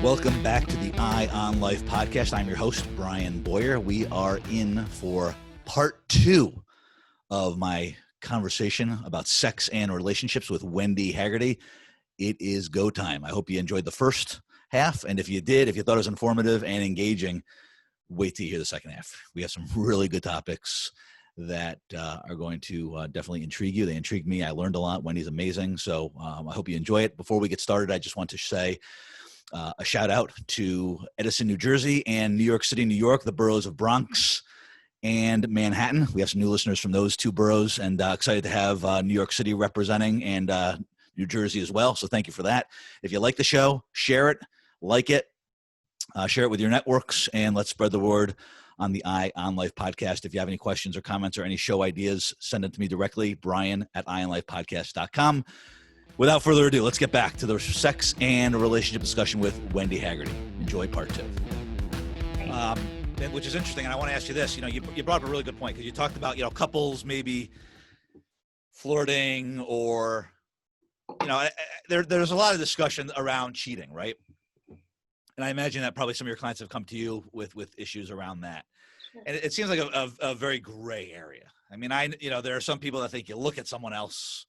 Welcome back to the Eye on Life podcast. I'm your host, Brian Boyer. We are in for part 2 of my conversation about sex and relationships with Wendy Haggerty. It is go time. I hope you enjoyed the first half. And if you did, if you thought it was informative and engaging, wait till you hear the second half. We have some really good topics that are going to definitely intrigue you. They intrigued me. I learned a lot. Wendy's amazing. So I hope you enjoy it. Before we get started, I just want to say a shout out to Edison, New Jersey and New York City, New York, the boroughs of Bronx and Manhattan. We have some new listeners from those two boroughs, and excited to have New York City representing and New Jersey as well. So thank you for that. If you like the show, share it, like it, share it with your networks, and let's spread the word on the Eye on Life podcast. If you have any questions or comments or any show ideas, send it to me directly, brian@ionlifepodcast.com. Without further ado, let's get back to the sex and relationship discussion with Wendy Haggerty. Enjoy part 2. Which is interesting, and I want to ask you this. You brought up a really good point, because you talked about, couples maybe flirting, or, there's a lot of discussion around cheating, right? And I imagine that probably some of your clients have come to you with issues around that. Sure. And it seems like a very gray area. I mean, there are some people that think you look at someone else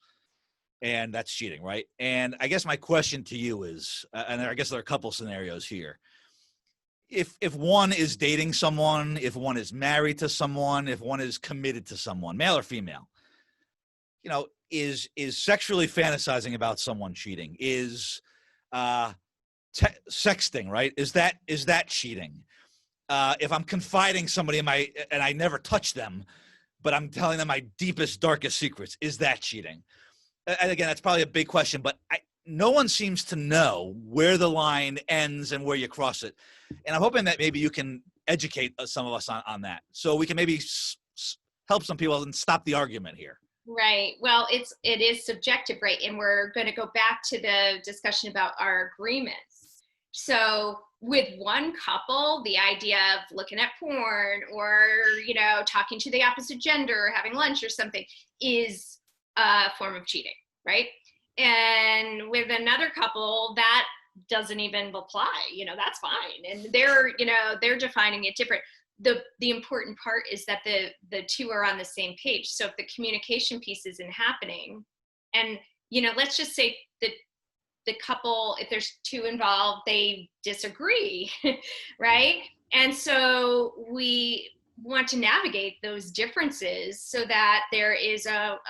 and that's cheating, right? And I guess my question to you is, and I guess there are a couple scenarios here. If one is dating someone, if one is married to someone, if one is committed to someone, male or female, is sexually fantasizing about someone cheating? Is sexting, right? Is that cheating? If I'm confiding somebody and I never touch them, but I'm telling them my deepest, darkest secrets, is that cheating? And again, that's probably a big question, but no one seems to know where the line ends and where you cross it. And I'm hoping that maybe you can educate some of us on that, so we can maybe help some people and stop the argument here. Right. Well, it is subjective, right? And we're going to go back to the discussion about our agreements. So with one couple, the idea of looking at porn or, talking to the opposite gender or having lunch or something is a form of cheating, right? And with another couple, that doesn't even apply, that's fine. And they're defining it different. The important part is that the two are on the same page. So if the communication piece isn't happening, and, let's just say that the couple, if there's two involved, they disagree, right? And so we want to navigate those differences so that there is a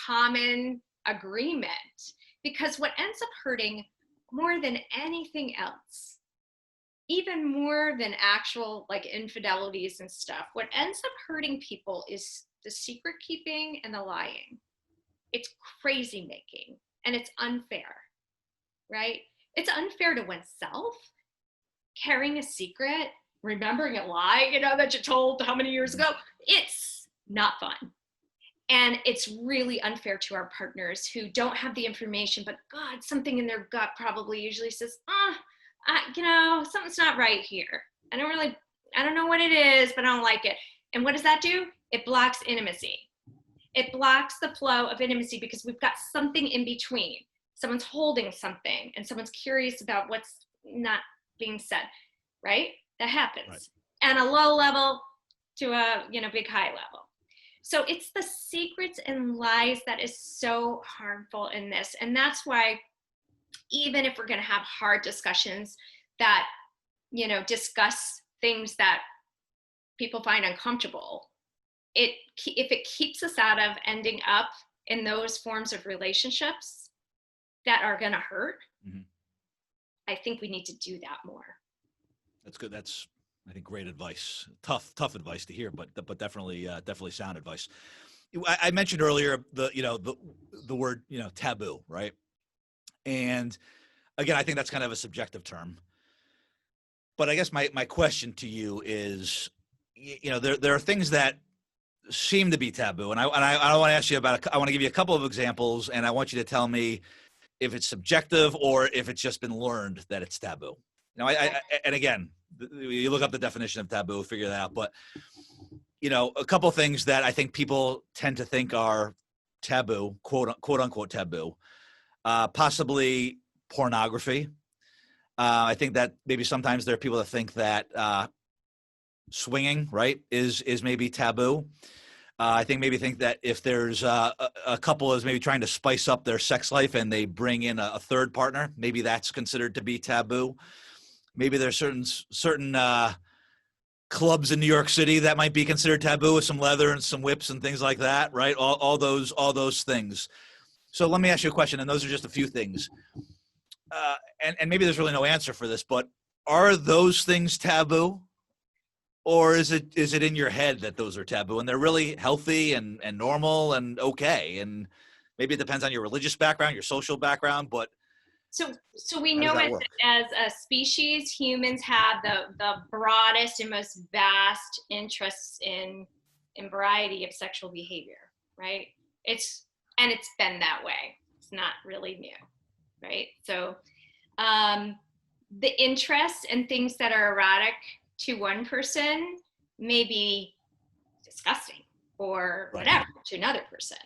common agreement, because what ends up hurting more than anything else, even more than actual infidelities and stuff, what ends up hurting people is the secret keeping and the lying. It's crazy making, and it's unfair, right? It's unfair to oneself, carrying a secret, remembering a lie, that you told how many years ago. It's not fun. And it's really unfair to our partners who don't have the information, but God, something in their gut probably usually says, something's not right here. I don't know what it is, but I don't like it. And what does that do? It blocks intimacy. It blocks the flow of intimacy, because we've got something in between. Someone's holding something and someone's curious about what's not being said, right? That happens. Right. And a low level to a, big high level. So it's the secrets and lies that is so harmful in this. And that's why, even if we're going to have hard discussions that, discuss things that people find uncomfortable, if it keeps us out of ending up in those forms of relationships that are going to hurt, mm-hmm. I think we need to do that more. That's good. That's, I think, great advice. Tough advice to hear, but definitely sound advice. I mentioned earlier the word taboo, right? And again, I think that's kind of a subjective term. But I guess my question to you is, there are things that seem to be taboo, and I want to ask you about. I want to give you a couple of examples, and I want you to tell me if it's subjective or if it's just been learned that it's taboo. And again, you look up the definition of taboo, figure that out. But, a couple of things that I think people tend to think are taboo, quote unquote taboo, possibly pornography, I think that maybe sometimes there are people that think that swinging, right, is maybe taboo. I think that if there's a couple is maybe trying to spice up their sex life and they bring in a third partner, maybe that's considered to be taboo. Maybe there's certain clubs in New York City that might be considered taboo with some leather and some whips and things like that, right? All those things. So let me ask you a question, and those are just a few things. And maybe there's really no answer for this, but are those things taboo? Or is it in your head that those are taboo and they're really healthy and normal and okay? And maybe it depends on your religious background, your social background, but so we know as a species, humans have the broadest and most vast interests in variety of sexual behavior, right? It's been that way. It's not really new, right? So the interests and things that are erotic to one person may be disgusting or whatever to another person,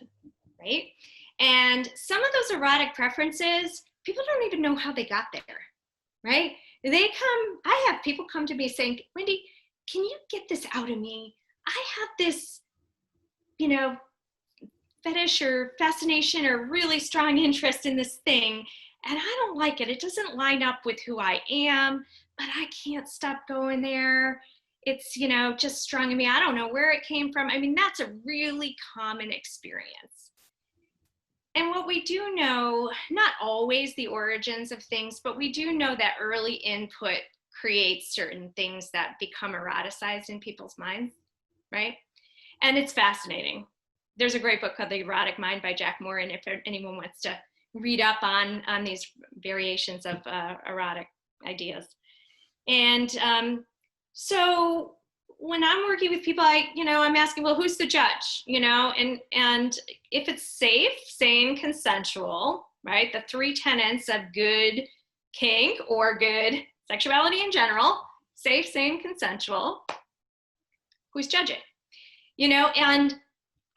right? And some of those erotic preferences, people don't even know how they got there, right? I have people come to me saying, Wendy, can you get this out of me? I have this, fetish or fascination or really strong interest in this thing, and I don't like it. It doesn't line up with who I am, but I can't stop going there. It's, just strong in me. I don't know where it came from. I mean, that's a really common experience. And what we do know, not always the origins of things, but we do know that early input creates certain things that become eroticized in people's minds, right? And it's fascinating. There's a great book called The Erotic Mind by Jack Moore, and if anyone wants to read up on these variations of erotic ideas. And so when I'm working with people, I'm asking, well, who's the judge? And if it's safe, sane, consensual, right? The three tenets of good kink or good sexuality in general, safe, sane, consensual, who's judging? And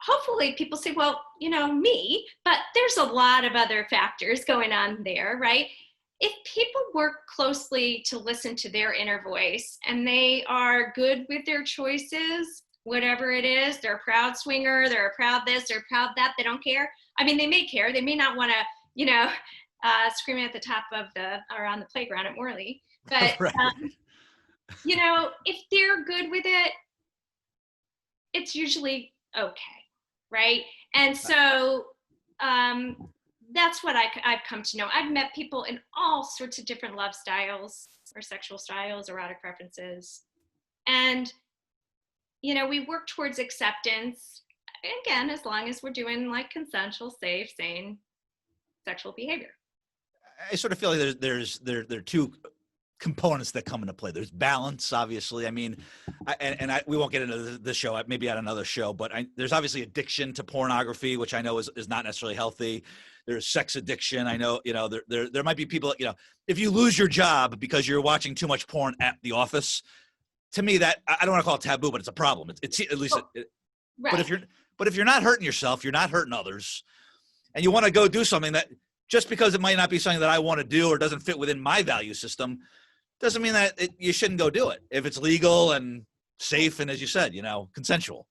hopefully people say, well, me, but there's a lot of other factors going on there, right? If people work closely to listen to their inner voice and they are good with their choices, whatever it is, they're a proud swinger, they're a proud this, they're proud that, they don't care. I mean, they may care. They may not want to, screaming at the top of or on the playground at Morley, but, right. If they're good with it, it's usually okay, right? And so that's what I've come to know. I've met people in all sorts of different love styles or sexual styles, erotic preferences. And, we work towards acceptance, again, as long as we're doing like consensual, safe, sane sexual behavior. I sort of feel like there are two components that come into play. There's balance, obviously. I mean, we won't get into this show, maybe at another show, but there's obviously addiction to pornography, which I know is not necessarily healthy. There's sex addiction. I know, there might be people, if you lose your job because you're watching too much porn at the office, to me that, I don't want to call it taboo, but it's a problem. It's at least, right. But if you're not hurting yourself, you're not hurting others, and you want to go do something that, just because it might not be something that I want to do or doesn't fit within my value system, doesn't mean that you shouldn't go do it if it's legal and safe and, as you said, consensual.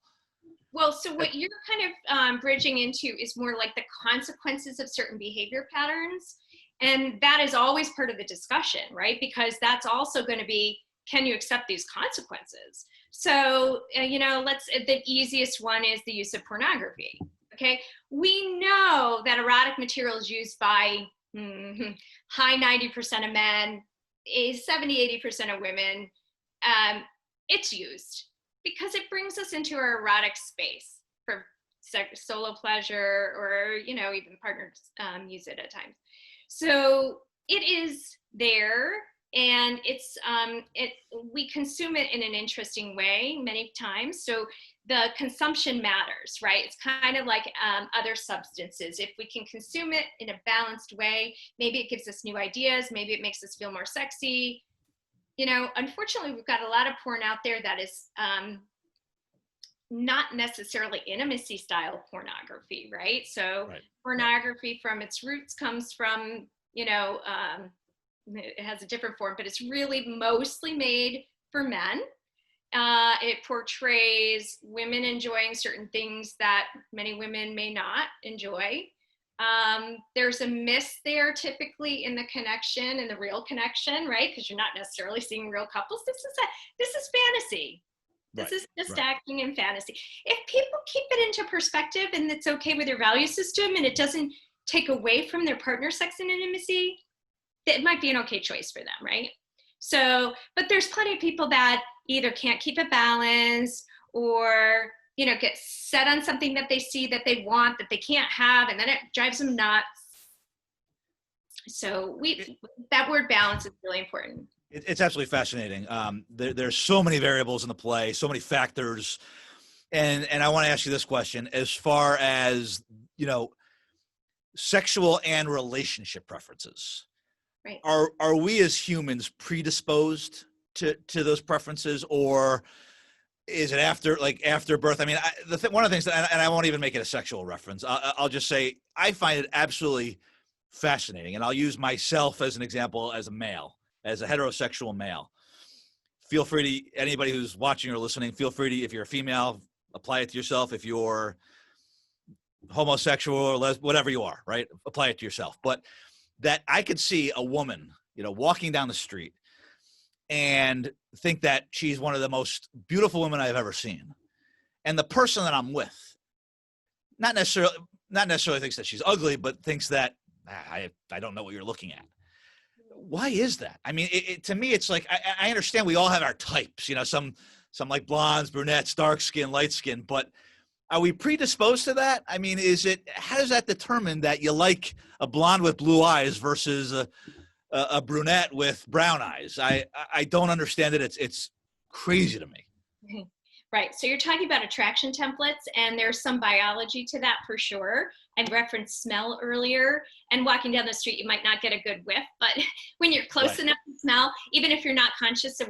Well, so what you're kind of bridging into is more like the consequences of certain behavior patterns. And that is always part of the discussion, right? Because that's also going to be, can you accept these consequences? So, the easiest one is the use of pornography. Okay. We know that erotic material is used by high 90% of men, 70-80% of women. It's used because it brings us into our erotic space for solo pleasure, or even partners use it at times. So it is there, and it's we consume it in an interesting way many times. So the consumption matters, right? It's kind of like other substances. If we can consume it in a balanced way, maybe it gives us new ideas, maybe it makes us feel more sexy. Unfortunately, we've got a lot of porn out there that is not necessarily intimacy style pornography, right? So right. Pornography from its roots comes from, it has a different form, but it's really mostly made for men. It portrays women enjoying certain things that many women may not enjoy. There's a miss there typically in the connection, in the real connection, right? Because you're not necessarily seeing real couples. This is fantasy. This is just acting in fantasy. If people keep it into perspective and it's okay with their value system and it doesn't take away from their partner sex and intimacy, it might be an okay choice for them, right? So, but there's plenty of people that either can't keep it balanced or, you know, get set on something that they see that they want that they can't have, and then it drives them nuts. So that word balance is really important. It's absolutely fascinating. There's so many variables in the play, so many factors. And I want to ask you this question, as far as, you know, sexual and relationship preferences. Right. Are we as humans predisposed to those preferences, or is it after birth? I mean, one of the things that, and I won't even make it a sexual reference. I'll just say I find it absolutely fascinating, and I'll use myself as an example as a male, as a heterosexual male. Feel free to, anybody who's watching or listening, feel free to, if you're a female, apply it to yourself. If you're homosexual or whatever you are, right? Apply it to yourself. But that I could see a woman, you know, walking down the street and think that she's one of the most beautiful women I've ever seen. And the person that I'm with, not necessarily thinks that she's ugly, but thinks that I don't know what you're looking at. Why is that? I mean, to me, it's like, I understand we all have our types, you know, some like blondes, brunettes, dark skin, light skin, but are we predisposed to that? I mean, how does that determine that you like a blonde with blue eyes versus a brunette with brown eyes? I don't understand it. It's crazy to me. Right. So you're talking about attraction templates, and there's some biology to that for sure. I referenced smell earlier, and walking down the street, you might not get a good whiff, but when you're close enough to smell, even if you're not consciously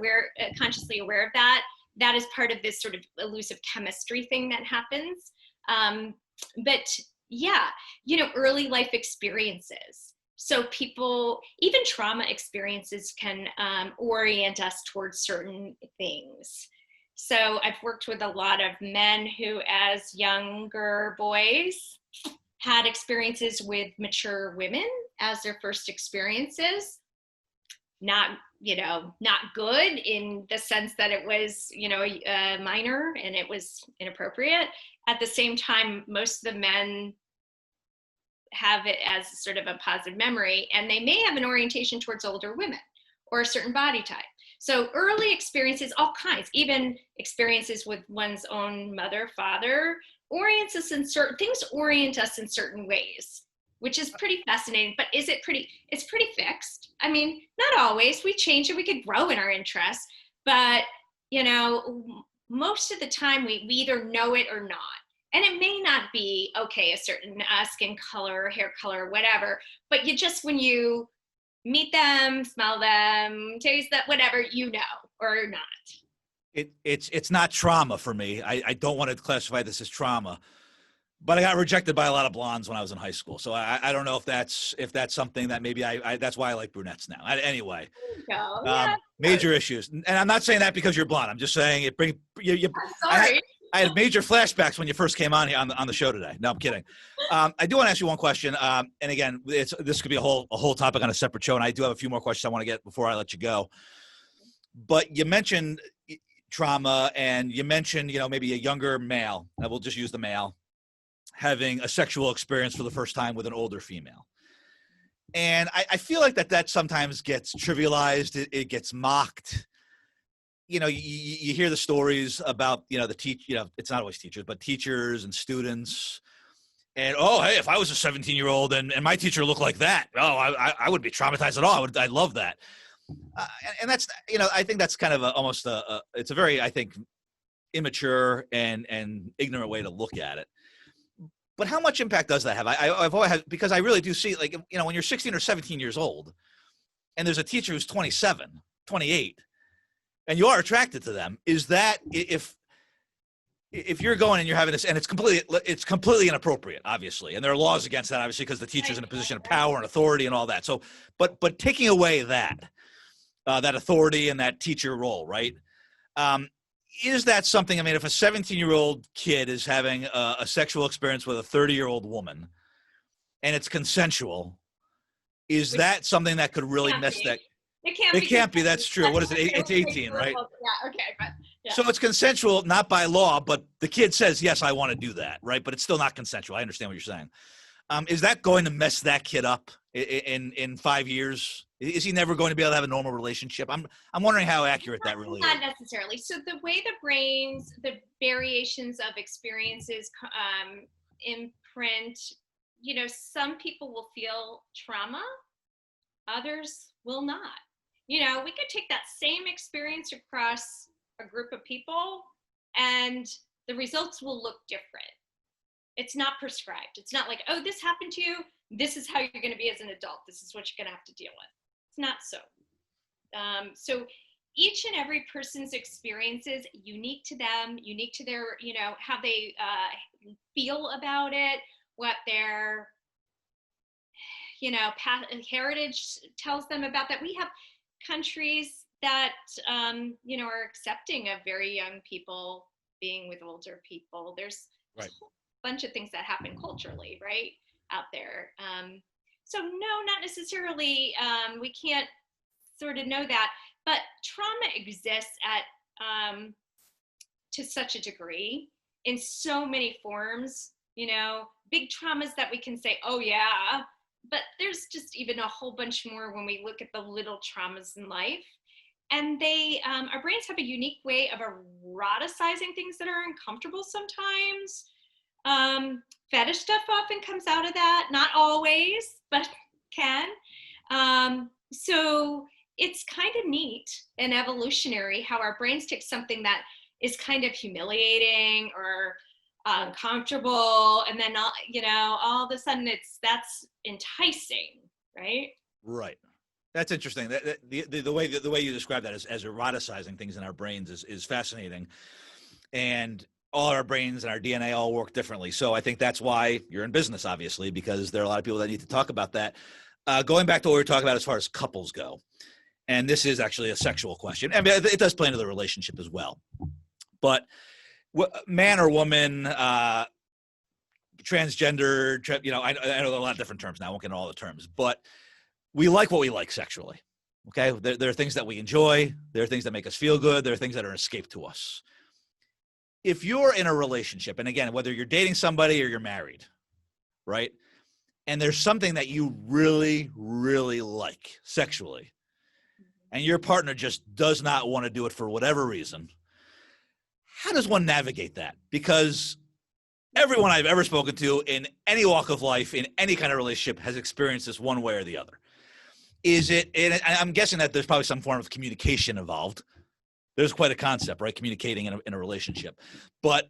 aware of that, that is part of this sort of elusive chemistry thing that happens. But yeah, you know, early life experiences. So people, even trauma experiences can orient us towards certain things. So I've worked with a lot of men who, as younger boys, had experiences with mature women as their first experiences. Not good in the sense that it was, you know, minor and it was inappropriate. At the same time, most of the men have it as sort of a positive memory, and they may have an orientation towards older women or a certain body type. So early experiences, all kinds, even experiences with one's own mother, father, orient us in certain ways, which is pretty fascinating. But it's pretty fixed. I mean, not always. We change it. We could grow in our interests, but, you know, most of the time we either know it or not. And it may not be, okay, a certain skin color, hair color, whatever, but when you meet them, smell them, taste that, whatever, you know, or not. It's not trauma for me. I don't want to classify this as trauma, but I got rejected by a lot of blondes when I was in high school. So I don't know if that's something that maybe that's why I like brunettes now. Anyway, major issues. And I'm not saying that because you're blonde. I'm just saying it brings you. I'm sorry. I had major flashbacks when you first came on here on the show today. No, I'm kidding. I do want to ask you one question. And again, this could be a whole topic on a separate show. And I do have a few more questions I want to get before I let you go. But you mentioned trauma, and you mentioned, you know, maybe a younger male, I will just use the male, having a sexual experience for the first time with an older female. And I feel like that sometimes gets trivialized. It gets mocked. You know, you hear the stories about, you know, it's not always teachers, but teachers and students. And, oh, hey, if I was a 17-year-old and my teacher looked like that, I wouldn't be traumatized at all. I'd love that. And that's, you know, I think that's kind of it's a very, I think, immature and ignorant way to look at it. But how much impact does that have? I've always had, because I really do see, like, you know, when you're 16 or 17 years old and there's a teacher who's 27, 28, and you are attracted to them, is that, if if you're going and you're having this, and it's completely inappropriate, obviously, and there are laws against that, obviously, because the teacher's in a position of power and authority and all that. So, but taking away that authority and that teacher role, right? Is that something? I mean, if a 17-year-old kid is having a sexual experience with a 30-year-old woman, and it's consensual, is that something that could really mess that? It can't be. That's true. What is it? It's 18, right? Yeah. Okay. But yeah. So it's consensual, not by law, but the kid says, yes, I want to do that, right? But it's still not consensual. I understand what you're saying. Is that going to mess that kid up in 5 years? Is he never going to be able to have a normal relationship? I'm wondering how accurate that really is. Not necessarily. So the way the variations of experiences imprint, some people will feel trauma, others will not. We could take that same experience across a group of people and the results will look different. It's not prescribed. It's not like, oh, this happened to you. This is how you're going to be as an adult. This is what you're going to have to deal with. It's not so. So each and every person's experience is unique to them, unique to their, how they feel about it, what their, heritage tells them about that. We have countries that, are accepting of very young people being with older people. There's a whole bunch of things that happen culturally, right, out there. So no, not necessarily. We can't sort of know that, but trauma exists at to such a degree in so many forms. Big traumas that we can say, oh yeah, but there's just even a whole bunch more when we look at the little traumas in life. And our brains have a unique way of eroticizing things that are uncomfortable sometimes. Fetish stuff often comes out of that, not always, but can. So it's kind of neat and evolutionary how our brains take something that is kind of humiliating or uncomfortable, and then all of a sudden that's enticing, right? Right. That's interesting. The way you describe that as eroticizing things in our brains is fascinating, and all our brains and our DNA all work differently. So I think that's why you're in business, obviously, because there are a lot of people that need to talk about that. Going back to what we were talking about as far as couples go, and this is actually a sexual question. I mean, it does play into the relationship as well, but man or woman, transgender, I know there are a lot of different terms now. I won't get into all the terms, but we like what we like sexually. Okay. There are things that we enjoy. There are things that make us feel good. There are things that are an escape to us. If you're in a relationship, and again, whether you're dating somebody or you're married, right? And there's something that you really, really like sexually, and your partner just does not want to do it for whatever reason, how does one navigate that? Because everyone I've ever spoken to in any walk of life, in any kind of relationship, has experienced this one way or the other. Is it, and I'm guessing that there's probably some form of communication involved. There's quite a concept, right? Communicating in a relationship. But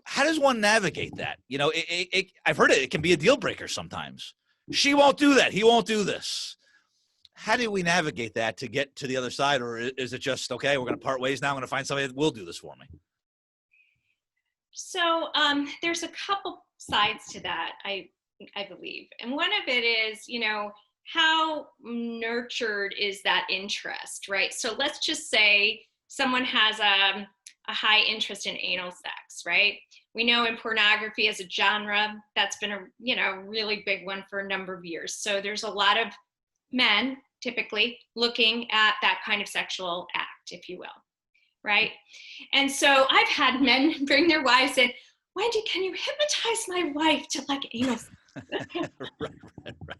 how does one navigate that? I've heard it can be a deal breaker sometimes. She won't do that. He won't do this. How do we navigate that to get to the other side? Or is it just, okay, we're going to part ways now. I'm going to find somebody that will do this for me? So there's a couple sides to that, I believe. And one of it is, how nurtured is that interest, right? So let's just say someone has a high interest in anal sex, right? We know in pornography as a genre, that's been a really big one for a number of years. So there's a lot of men typically looking at that kind of sexual act, if you will, right? And so I've had men bring their wives in, Wendy, can you hypnotize my wife to like anal sex? right.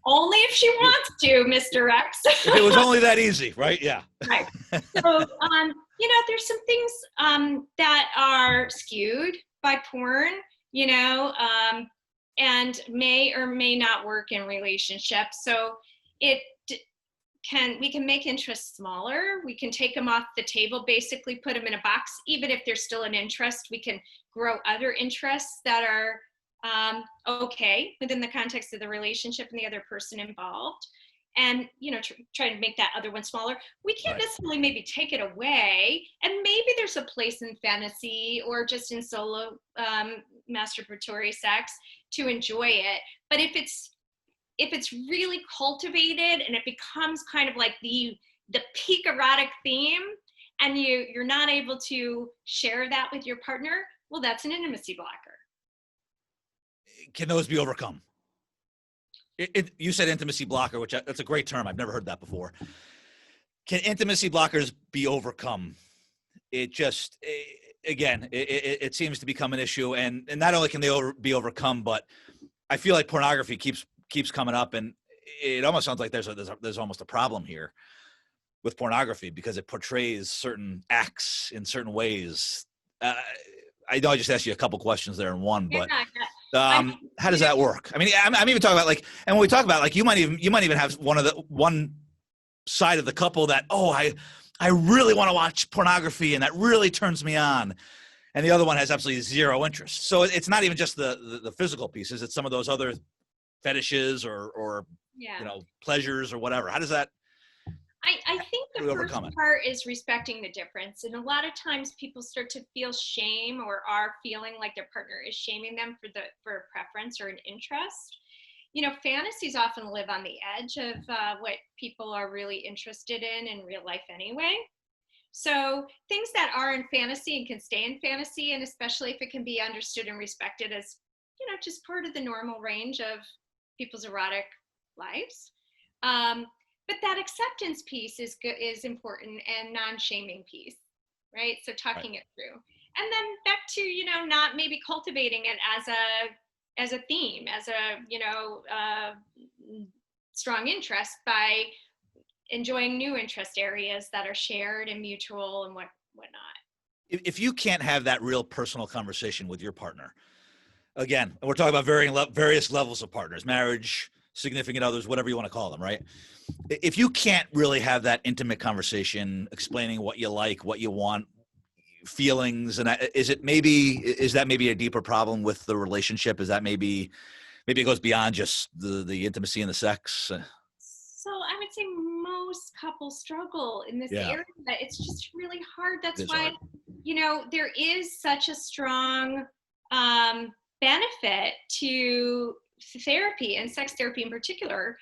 Only if she wants to, Mr. X. If it was only that easy, right? Yeah. Right. So, there's some things that are skewed by porn, and may or may not work in relationships. So we can make interests smaller. We can take them off the table, basically put them in a box. Even if there's still an interest, we can grow other interests that are okay within the context of the relationship and the other person involved. and try to make that other one smaller. We can't Right. necessarily maybe take it away, and maybe there's a place in fantasy or just in solo masturbatory sex to enjoy it. But if it's really cultivated and it becomes kind of like the peak erotic theme, and you're not able to share that with your partner, well, that's an intimacy blocker. Can those be overcome? You said intimacy blocker, which that's a great term. I've never heard that before. Can intimacy blockers be overcome? It just, again, it seems to become an issue, and not only can they be overcome, but I feel like pornography keeps coming up, and it almost sounds like there's almost a problem here with pornography because it portrays certain acts in certain ways. I know I just asked you a couple questions there in one, but how does that work? I mean, I'm even talking about like, and when we talk about like, you might even have one side of the couple that, oh, I really want to watch pornography and that really turns me on, and the other one has absolutely zero interest. So it's not even just the physical pieces; it's some of those other fetishes or pleasures or whatever. How does that? I think the first part is respecting the difference. And a lot of times people start to feel shame or are feeling like their partner is shaming them for a preference or an interest. Fantasies often live on the edge of what people are really interested in real life anyway. So things that are in fantasy and can stay in fantasy, and especially if it can be understood and respected as, just part of the normal range of people's erotic lives. But that acceptance piece is important, and non-shaming piece, right? So talking it through, and then back to not maybe cultivating it as a theme, as a strong interest by enjoying new interest areas that are shared and mutual and whatnot. If you can't have that real personal conversation with your partner, again, we're talking about various levels of partners, marriage, significant others, whatever you want to call them, right? If you can't really have that intimate conversation, explaining what you like, what you want, feelings, and is that maybe a deeper problem with the relationship? Is that maybe it goes beyond just the intimacy and the sex? So I would say most couples struggle in this area. It's just really hard. That's why, there is such a strong benefit to therapy, and sex therapy in particular.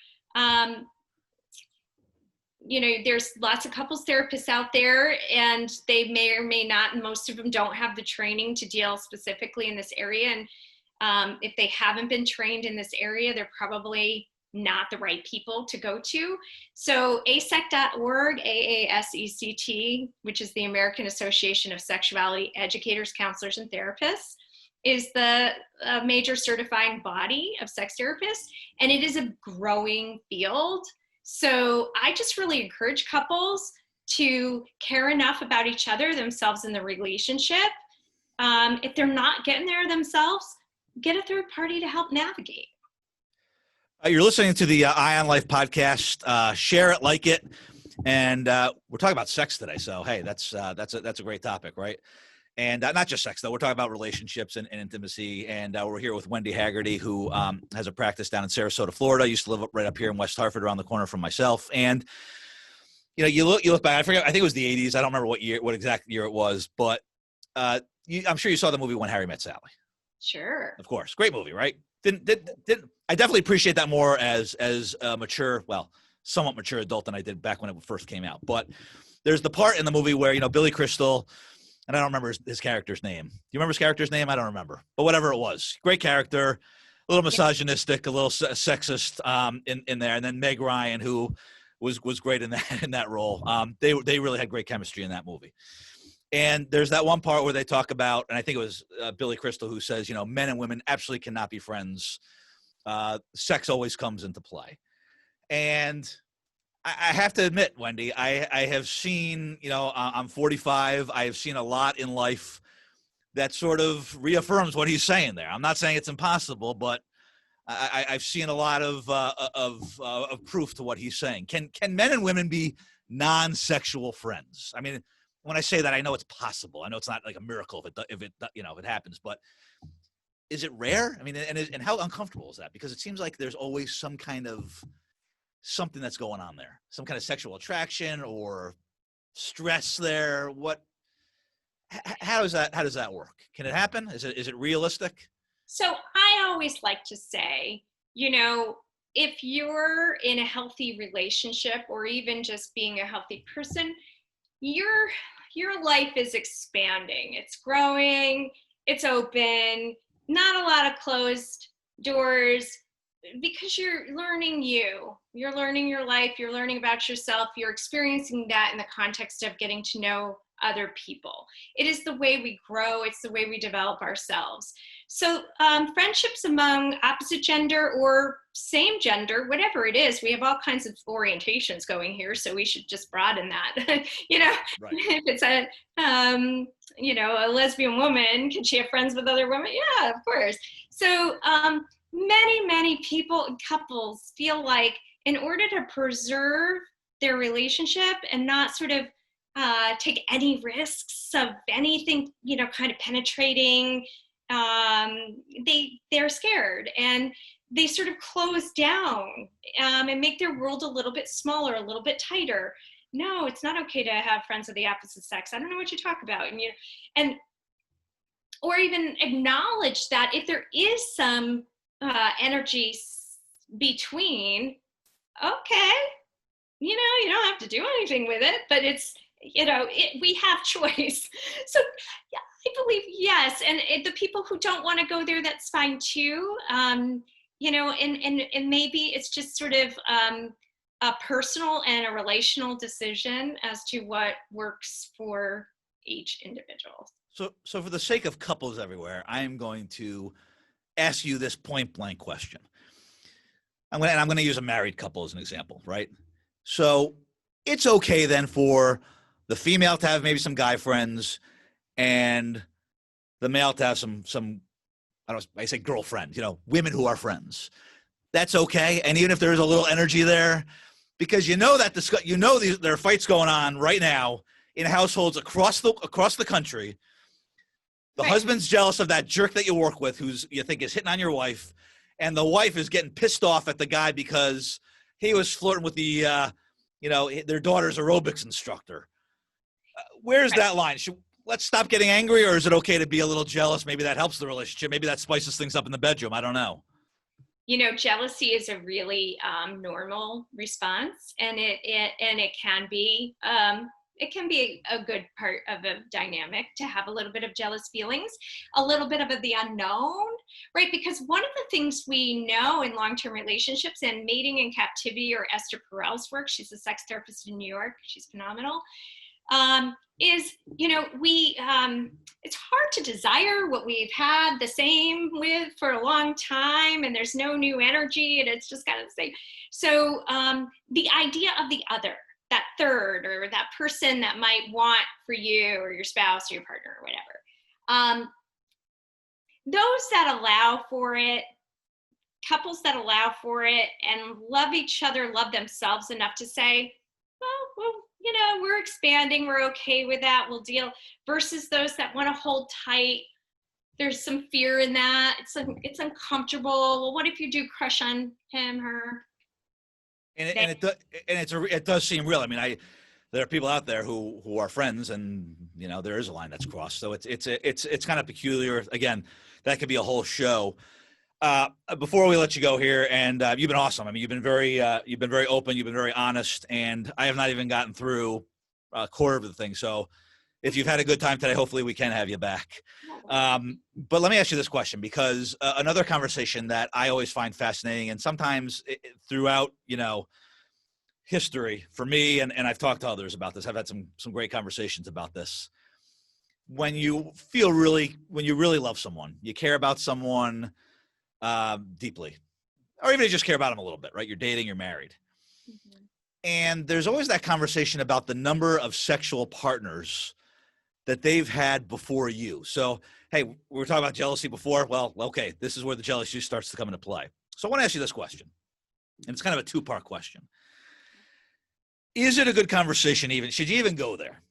There's lots of couples therapists out there, and they may or may not, and most of them don't have the training to deal specifically in this area. And if they haven't been trained in this area, they're probably not the right people to go to. So AASECT.org, AASECT, which is the American Association of Sexuality Educators, Counselors, and Therapists, is the major certifying body of sex therapists, and it is a growing field. So I just really encourage couples to care enough about each other, themselves, and the relationship. If they're not getting there themselves, get a third party to help navigate. You're listening to the Ion Life podcast. Share it, like it, and we're talking about sex today. So hey, that's a great topic, right? And not just sex, though. We're talking about relationships and intimacy. And we're here with Wendy Haggerty, who has a practice down in Sarasota, Florida. I used to live right up here in West Hartford, around the corner from myself. And you look back. I forget. I think it was the '80s. I don't remember what exact year it was, but I'm sure you saw the movie When Harry Met Sally. Sure. Of course, great movie, right? I definitely appreciate that more as a mature, somewhat mature adult than I did back when it first came out. But there's the part in the movie where Billy Crystal. And I don't remember his character's name. Do you remember his character's name? I don't remember. But whatever it was, great character, a little misogynistic, a little sexist in there. And then Meg Ryan, who was great in that role. They really had great chemistry in that movie. And there's that one part where they talk about, and I think it was Billy Crystal who says, men and women absolutely cannot be friends. Sex always comes into play. And I have to admit, Wendy, I have seen, I'm 45. I have seen a lot in life that sort of reaffirms what he's saying there. I'm not saying it's impossible, but I've seen a lot of proof to what he's saying. Can men and women be non-sexual friends? I mean, when I say that, I know it's possible. I know it's not like a miracle if it happens, but is it rare? I mean, and how uncomfortable is that? Because it seems like there's always some kind of something that's going on there, some kind of sexual attraction or stress there? How does that work? Can it happen? Is it realistic? So I always like to say, if you're in a healthy relationship or even just being a healthy person, your life is expanding. It's growing, it's open, not a lot of closed doors, because you're learning you're learning your life, you're learning about yourself, you're experiencing that in the context of getting to know other people. It is the way we grow, it's the way we develop ourselves. So friendships among opposite gender or same gender, whatever it is, we have all kinds of orientations going here, so we should just broaden that. Right. If it's a lesbian woman, can she have friends with other women? Yeah, of course. So many people and couples feel like in order to preserve their relationship and not sort of take any risks of anything, kind of penetrating, they're scared and they sort of close down and make their world a little bit smaller, a little bit tighter. No, it's not okay to have friends of the opposite sex. I don't know what you talk about. Or even acknowledge that if there is some energy between, okay, you don't have to do anything with it, but it's, we have choice. So yeah, I believe yes. And the people who don't want to go there, that's fine too. And maybe it's just sort of a personal and a relational decision as to what works for each individual. So for the sake of couples everywhere, I am going to ask you this point blank question. I'm going to use a married couple as an example, right? So it's okay then for the female to have maybe some guy friends and the male to have some I say girlfriend, women who are friends. That's okay. And even if there is a little energy there, because that there are fights going on right now in households across the country. The right. Husband's jealous of that jerk that you work with who's you think is hitting on your wife, and the wife is getting pissed off at the guy because he was flirting with their daughter's aerobics instructor. Where's right. that line? Let's stop getting angry, or is it okay to be a little jealous? Maybe that helps the relationship. Maybe that spices things up in the bedroom. I don't know. Jealousy is a really normal response, and it can be a good part of a dynamic to have a little bit of jealous feelings, a little bit of the unknown, right? Because one of the things we know in long-term relationships and mating in captivity, or Esther Perel's work, she's a sex therapist in New York, she's phenomenal, is, it's hard to desire what we've had the same with for a long time, and there's no new energy, and it's just kind of the same. So the idea of the other, that third, or that person that might want for you or your spouse or your partner or whatever. Those that allow for it, couples that allow for it and love each other, love themselves enough to say, well, we're expanding, we're okay with that, we'll deal, versus those that want to hold tight. There's some fear in that. It's uncomfortable. Well, what if you do crush on him, her? It does seem real. I mean, there are people out there who are friends, and there is a line that's crossed. So it's kind of peculiar. Again, that could be a whole show. Before we let you go here, and you've been awesome. I mean, you've been very open, you've been very honest, and I have not even gotten through a quarter of the thing. So if you've had a good time today, hopefully we can have you back. But let me ask you this question, because another conversation that I always find fascinating, and sometimes throughout, history for me, and I've talked to others about this, I've had some great conversations about this. When you really love someone, you care about someone deeply, or even you just care about them a little bit, right? You're dating, you're married. Mm-hmm. And there's always that conversation about the number of sexual partners that they've had before you. So, hey, we were talking about jealousy before. Well, okay, this is where the jealousy starts to come into play. So I want to ask you this question, and it's kind of a two-part question. Is it a good conversation even? Should you even go there?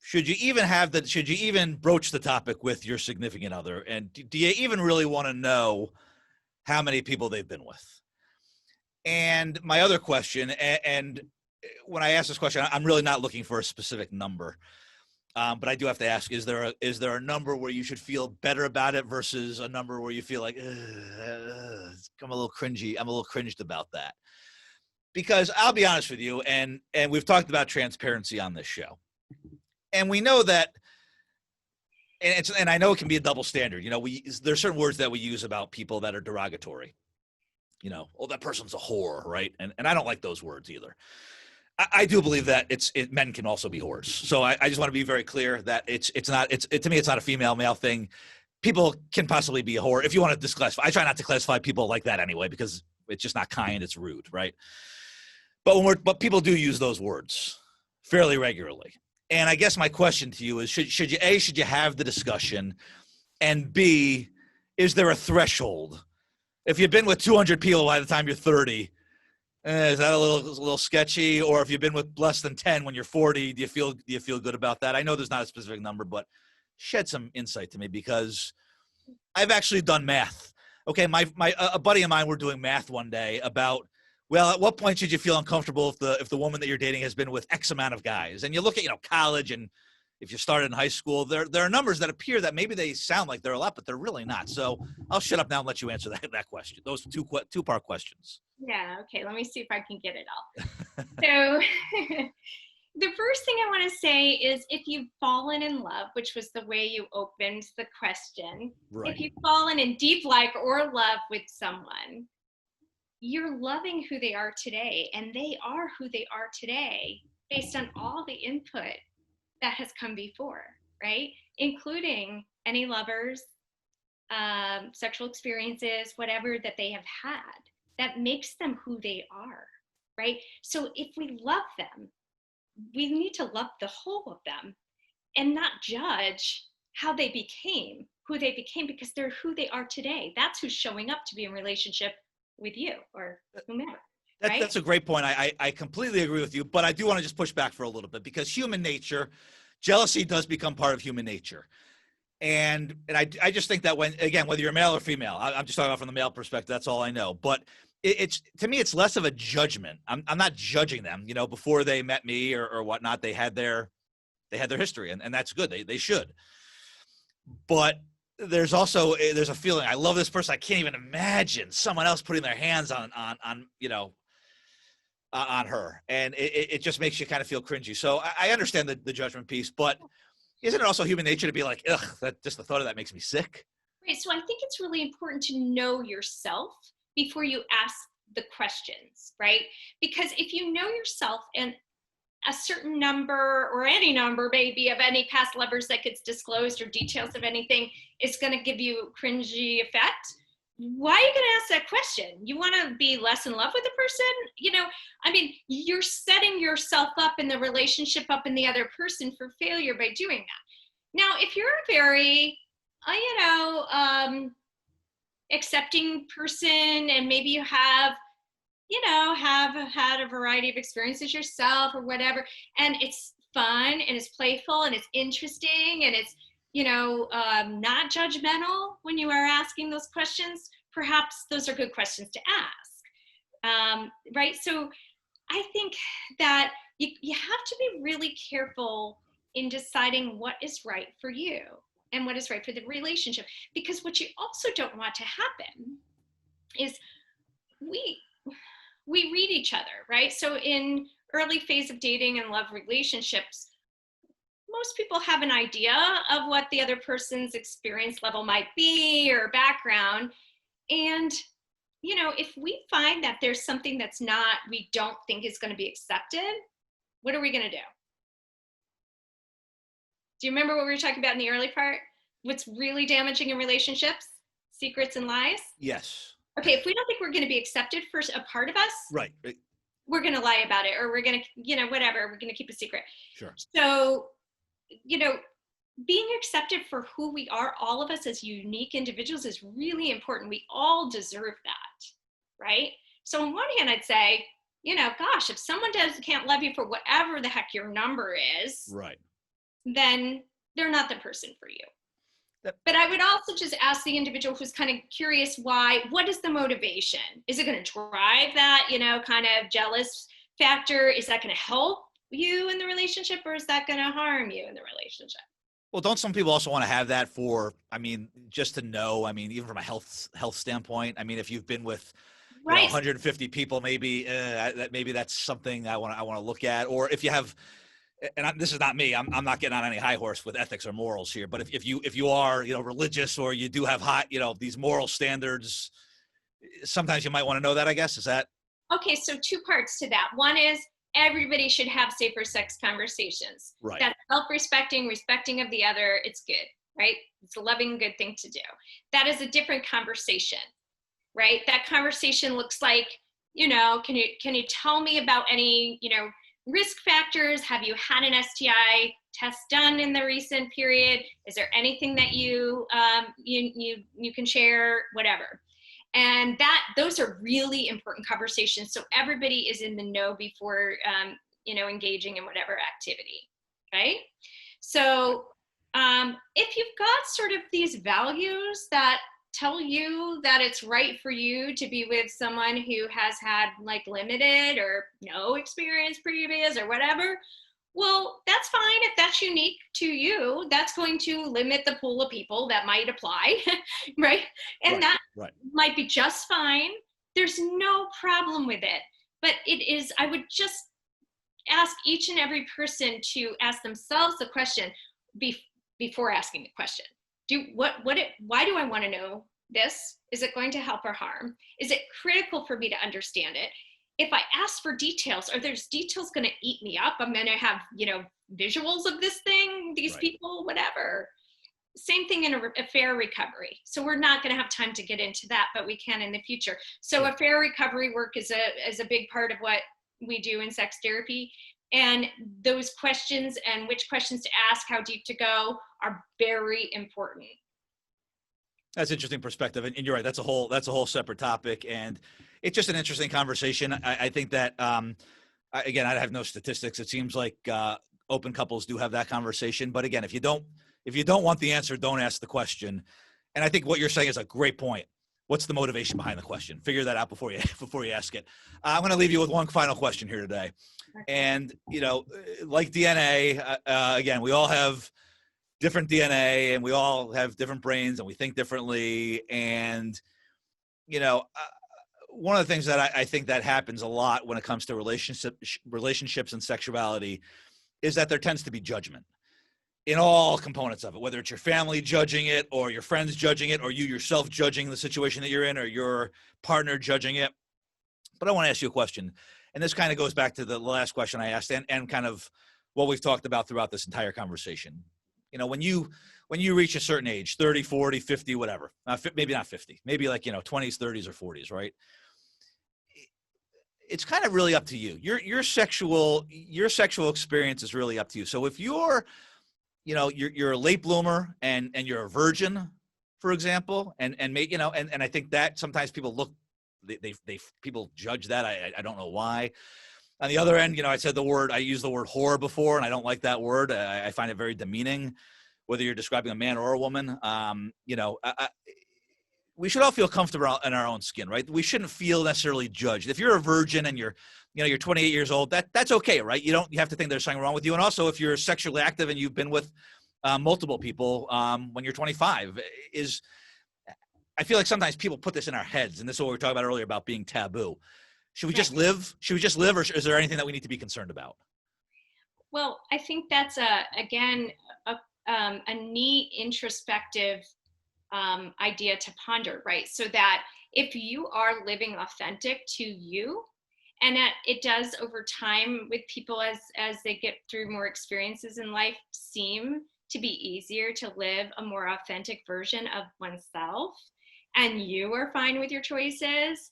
Should you even broach the topic with your significant other? And do you even really want to know how many people they've been with? And my other question, and when I ask this question, I'm really not looking for a specific number, but I do have to ask: is there a number where you should feel better about it versus a number where you feel like I'm a little cringy? I'm a little cringed about that, because I'll be honest with you, and we've talked about transparency on this show, and we know that. And I know it can be a double standard. There's certain words that we use about people that are derogatory. Oh, that person's a whore, right? And I don't like those words either. I do believe that men can also be whores. So I just want to be very clear that to me, it's not a female male thing. People can possibly be a whore if you want to disclassify. I try not to classify people like that anyway, because it's just not kind. It's rude, right? But people do use those words fairly regularly. And I guess my question to you is, should you have the discussion, and B, is there a threshold? If you've been with 200 people by the time you're 30, is that a little sketchy? Or if you've been with less than 10 when you're 40, do you feel good about that? I know there's not a specific number, but shed some insight to me, because I've actually done math. Okay, a buddy of mine, were doing math one day about, well, at what point should you feel uncomfortable if the woman that you're dating has been with X amount of guys? And you look at, college, and if you started in high school, there are numbers that appear that maybe they sound like they're a lot, but they're really not. So I'll shut up now and let you answer that question. Those two-part questions. Yeah, okay, let me see if I can get it all. So the first thing I want to say is, if you've fallen in love, which was the way you opened the question, right. If you've fallen in deep like or love with someone, you're loving who they are today, and they are who they are today based on all the input that has come before, right? Including any lovers, sexual experiences, whatever that they have had, that makes them who they are, right? So if we love them, we need to love the whole of them and not judge how they became who they became, because they're who they are today. That's who's showing up to be in relationship with you or whomever. Right? That's a great point. I completely agree with you, but I do want to just push back for a little bit, because human nature, jealousy does become part of human nature. And I just think that whether you're male or female, I'm just talking about from the male perspective, that's all I know. But to me, it's less of a judgment. I'm not judging them. Before they met me or whatnot, they had their history, and that's good. They should. But there's a feeling, I love this person, I can't even imagine someone else putting their hands on her, and it just makes you kind of feel cringy. So I understand the judgment piece, but isn't it also human nature to be like, ugh, that just the thought of that makes me sick? Right. So I think it's really important to know yourself before you ask the questions, right? Because if you know yourself, and a certain number or any number maybe of any past lovers that gets disclosed, or details of anything, is going to give you cringy effect, why are you going to ask that question? You want to be less in love with the person? You're setting yourself up in the relationship, up in the other person, for failure by doing that. Now, if you're a very, accepting person, and maybe you have had a variety of experiences yourself or whatever, and it's fun and it's playful and it's interesting and it's, not judgmental when you are asking those questions, perhaps those are good questions to ask, right? So I think that you have to be really careful in deciding what is right for you and what is right for the relationship, because what you also don't want to happen is we read each other, right? So in early phase of dating and love relationships, most people have an idea of what the other person's experience level might be or background. And, if we find that there's something we don't think is going to be accepted, what are we going to do? Do you remember what we were talking about in the early part? What's really damaging in relationships? Secrets and lies? Yes. Okay, if we don't think we're going to be accepted for a part of us, right, we're going to lie about it, or we're going to, whatever, we're going to keep a secret. Sure. So, being accepted for who we are, all of us as unique individuals, is really important. We all deserve that, right? So on one hand, I'd say, gosh, if someone can't love you for whatever the heck your number is, right, then they're not the person for you. But I would also just ask the individual who's kind of curious why, what is the motivation? Is it going to drive that, kind of jealous factor? Is that going to help you in the relationship, or is that going to harm you in the relationship? Well, don't some people also want to have that for, just to know, even from a health standpoint, if you've been with, Right. 150 people, maybe that's something I want to look at. Or if you have, and this is not me, I'm not getting on any high horse with ethics or morals here, but if you are, religious, or you do have high, these moral standards, sometimes you might want to know that, I guess. Is that? Okay, so two parts to that. One is everybody should have safer sex conversations. Right. That's self-respecting, respecting of the other. It's good, right? It's a loving, good thing to do. That is a different conversation, right? That conversation looks like, can you tell me about any, risk factors? Have you had an STI test done in the recent period? Is there anything that you can share? Whatever. And those are really important conversations. So everybody is in the know before, engaging in whatever activity. Right. So if you've got sort of these values that tell you that it's right for you to be with someone who has had like limited or no experience previous or whatever, well, that's fine. If that's unique to you, that's going to limit the pool of people that might apply, right? And that might be just fine. There's no problem with it. But I would just ask each and every person to ask themselves the question before asking the question. Why do I want to know this? Is it going to help or harm? Is it critical for me to understand it? If I ask for details, are those details going to eat me up? I'm going to have, visuals of this thing, these people, whatever. Same thing in affair recovery. So we're not going to have time to get into that, but we can in the future. So affair recovery work is a big part of what we do in sex therapy. And those questions and which questions to ask, how deep to go, are very important. That's interesting perspective, and you're right. That's a whole separate topic, and it's just an interesting conversation. I think that again, I have no statistics. It seems like open couples do have that conversation, but again, if you don't want the answer, don't ask the question. And I think what you're saying is a great point. What's the motivation behind the question? Figure that out before you ask it. I'm going to leave you with one final question here today, and like DNA, again, we all have different DNA, and we all have different brains, and we think differently. And, one of the things that I think that happens a lot when it comes to relationships and sexuality is that there tends to be judgment in all components of it, whether it's your family judging it, or your friends judging it, or you yourself judging the situation that you're in, or your partner judging it. But I want to ask you a question, and this kind of goes back to the last question I asked, and kind of what we've talked about throughout this entire conversation. When you reach a certain age, 30, 40, 50, whatever, maybe not 50, maybe like, 20s, 30s, or 40s, right? It's kind of really up to you. Your sexual experience is really up to you. So if you're a late bloomer and you're a virgin, for example, and I think that sometimes people people judge that. I don't know why. On the other end, I used the word whore before, and I don't like that word. I find it very demeaning, whether you're describing a man or a woman. We should all feel comfortable in our own skin, right? We shouldn't feel necessarily judged. If you're a virgin and you're 28 years old, that's okay, right? You have to think there's something wrong with you. And also, if you're sexually active and you've been with multiple people when you're 25, I feel like sometimes people put this in our heads, and this is what we were talking about earlier about being taboo. Should we just live? Or is there anything that we need to be concerned about? Well, I think that's a neat introspective idea to ponder, right? So that if you are living authentic to you, and it does over time with people as they get through more experiences in life, seem to be easier to live a more authentic version of oneself, and you are fine with your choices,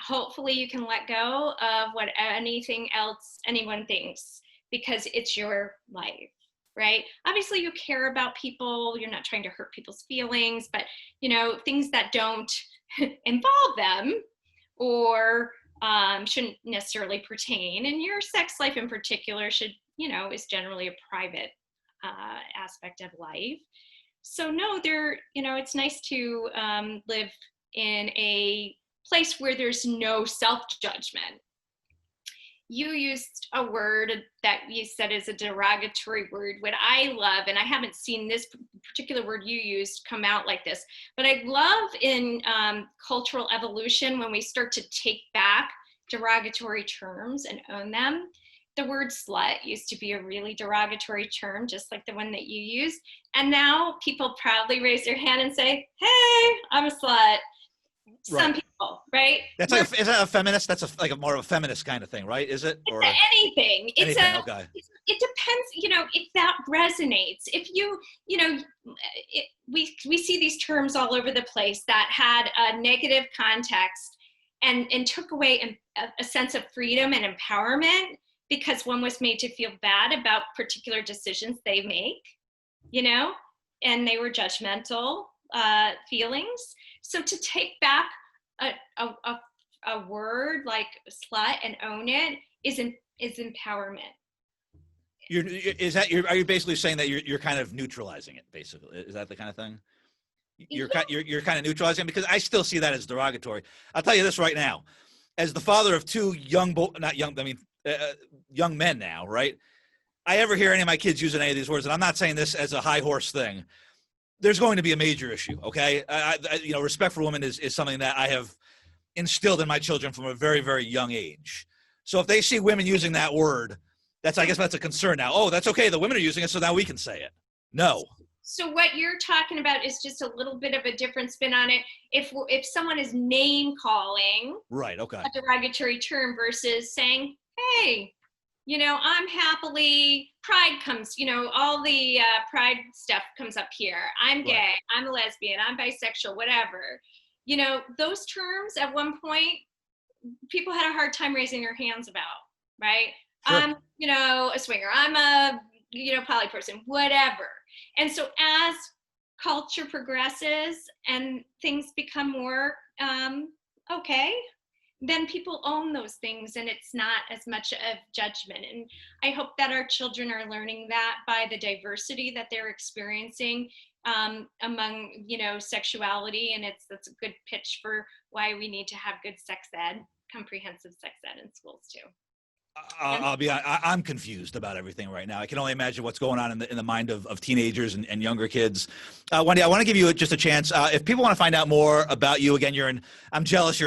hopefully you can let go of what anything else anyone thinks, because it's your life, right? Obviously you care about people, you're not trying to hurt people's feelings, but things that don't involve them or shouldn't necessarily pertain, and your sex life in particular should, is generally a private aspect of life. So no, it's nice to live in a place where there's no self-judgment. You used a word that you said is a derogatory word. What I love, and I haven't seen this particular word you used come out like this, but I love in cultural evolution when we start to take back derogatory terms and own them. The word slut used to be a really derogatory term, just like the one that you used. And now people proudly raise their hand and say, hey, I'm a slut. Some people, right? That's like, is that a feminist? That's like a more of a feminist kind of thing, right? Is it? Or anything. Okay. It depends, if that resonates. If we see these terms all over the place that had a negative context and took away a sense of freedom and empowerment because one was made to feel bad about particular decisions they make, and they were judgmental feelings. So to take back a word like slut and own it is empowerment. Are you basically saying that you're kind of neutralizing it? Basically, is that the kind of thing? You're kind of neutralizing it, because I still see that as derogatory. I'll tell you this right now, as the father of two young men now, right? I ever hear any of my kids using any of these words, and I'm not saying this as a high horse thing. There's going to be a major issue, okay? Respect for women is something that I have instilled in my children from a very, very young age. So if they see women using that word, I guess that's a concern now. Oh, that's okay. The women are using it, so now we can say it. No. So what you're talking about is just a little bit of a different spin on it. If someone is name calling, right? Okay. A derogatory term versus saying, hey, I'm happily, pride comes, all the pride stuff comes up here. I'm gay, right. I'm a lesbian, I'm bisexual, whatever. Those terms at one point, people had a hard time raising their hands about, right? Sure. I'm, a swinger, I'm a, poly person, whatever. And so as culture progresses and things become more okay, then people own those things and it's not as much of judgment. And I hope that our children are learning that by the diversity that they're experiencing among, sexuality. And that's a good pitch for why we need to have good sex ed, comprehensive sex ed in schools too. I'm confused about everything right now. I can only imagine what's going on in the mind of teenagers and younger kids. Wendy, I want to give you just a chance. If people want to find out more about you, again, I'm jealous.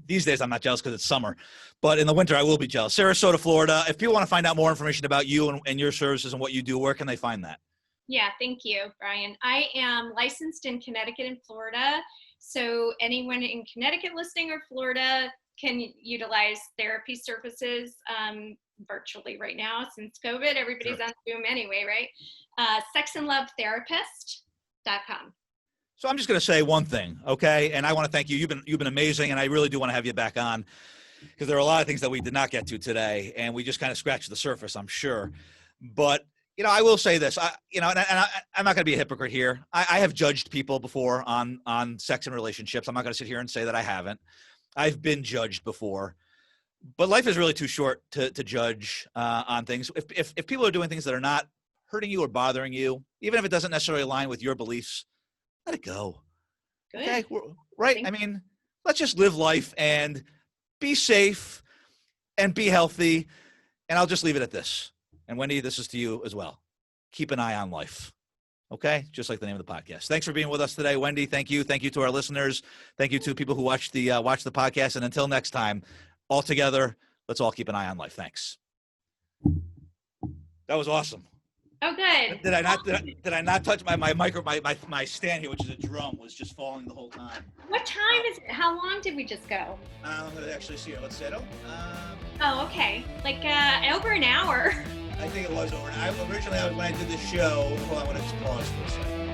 These days I'm not jealous because it's summer, but in the winter I will be jealous. Sarasota, Florida. If people want to find out more information about you and your services and what you do, where can they find that? Yeah, thank you, Brian. I am licensed in Connecticut and Florida. So anyone in Connecticut listening or Florida can utilize therapy services virtually right now since COVID. Everybody's on Zoom anyway, right? sexandlovetherapist.com. So I'm just going to say one thing, okay? And I want to thank you. You've been amazing, and I really do want to have you back on because there are a lot of things that we did not get to today, and we just kind of scratched the surface, I'm sure. But I will say this. I'm not going to be a hypocrite here. I have judged people before on sex and relationships. I'm not going to sit here and say that I haven't. I've been judged before, but life is really too short to judge on things. If people are doing things that are not hurting you or bothering you, even if it doesn't necessarily align with your beliefs, let it go. Good. Okay, right? I mean, let's just live life and be safe and be healthy. And I'll just leave it at this. And Wendy, this is to you as well. Keep an eye on life. Okay, just like the name of the podcast. Thanks for being with us today, Wendy. Thank you. Thank you to our listeners. Thank you to people who watch the podcast. And until next time, all together, let's all keep an eye on life. Thanks. That was awesome. Oh, good. Did I not touch my stand here, which is a drum, was just falling the whole time. What time is it? How long did we just go? I'm gonna actually see it. Let's settle. Oh, okay. Like over an hour. I think it was over. Originally, when I did the show, hold on, I want to pause for a second.